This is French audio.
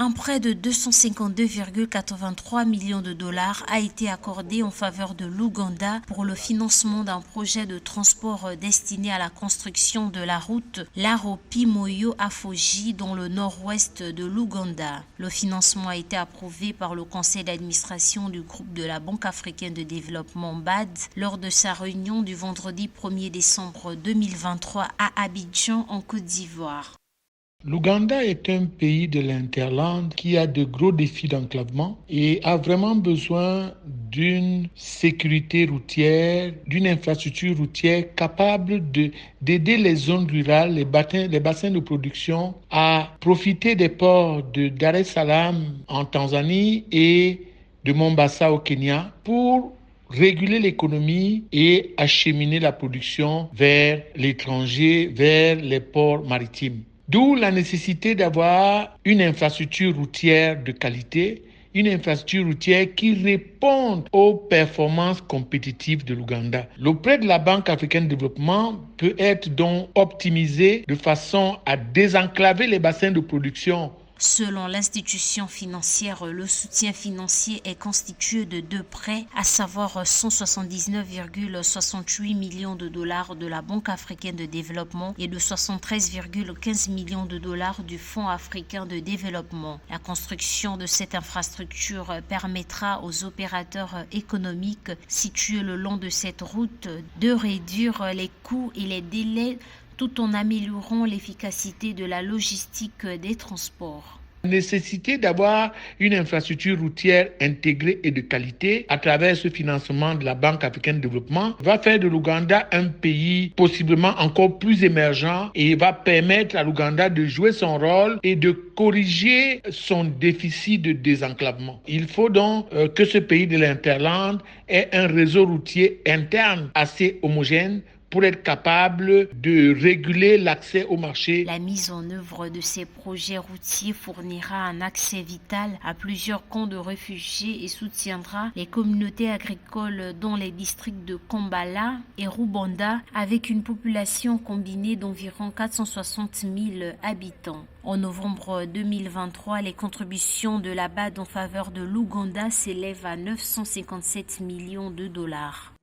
Un prêt de 252,83 millions de dollars a été accordé en faveur de l'Ouganda pour le financement d'un projet de transport destiné à la construction de la route Laropi-Moyo-Afoji dans le nord-ouest de l'Ouganda. Le financement a été approuvé par le conseil d'administration du groupe de la Banque africaine de développement BAD lors de sa réunion du vendredi 1er décembre 2023 à Abidjan en Côte d'Ivoire. L'Ouganda est un pays de l'Interland qui a de gros défis d'enclavement et a vraiment besoin d'une sécurité routière, d'une infrastructure routière capable d'aider les zones rurales, les bassins de production à profiter des ports de Dar es Salaam en Tanzanie et de Mombasa au Kenya pour réguler l'économie et acheminer la production vers l'étranger, vers les ports maritimes. D'où la nécessité d'avoir une infrastructure routière de qualité, une infrastructure routière qui réponde aux performances compétitives de l'Ouganda. Le prêt de la Banque africaine de développement peut être donc optimisé de façon à désenclaver les bassins de production. Selon l'institution financière, le soutien financier est constitué de deux prêts, à savoir 179,68 millions de dollars de la Banque africaine de développement et de 73,15 millions de dollars du Fonds africain de développement. La construction de cette infrastructure permettra aux opérateurs économiques situés le long de cette route de réduire les coûts et les délais tout en améliorant l'efficacité de la logistique des transports. La nécessité d'avoir une infrastructure routière intégrée et de qualité à travers ce financement de la Banque africaine de développement va faire de l'Ouganda un pays possiblement encore plus émergent et va permettre à l'Ouganda de jouer son rôle et de corriger son déficit de désenclavement. Il faut donc que ce pays de l'Interland ait un réseau routier interne assez homogène pour être capable de réguler l'accès au marché. La mise en œuvre de ces projets routiers fournira un accès vital à plusieurs camps de réfugiés et soutiendra les communautés agricoles dans les districts de Kambala et Rubanda avec une population combinée d'environ 460 000 habitants. En novembre 2023, les contributions de la BAD en faveur de l'Ouganda s'élèvent à 957 millions de dollars.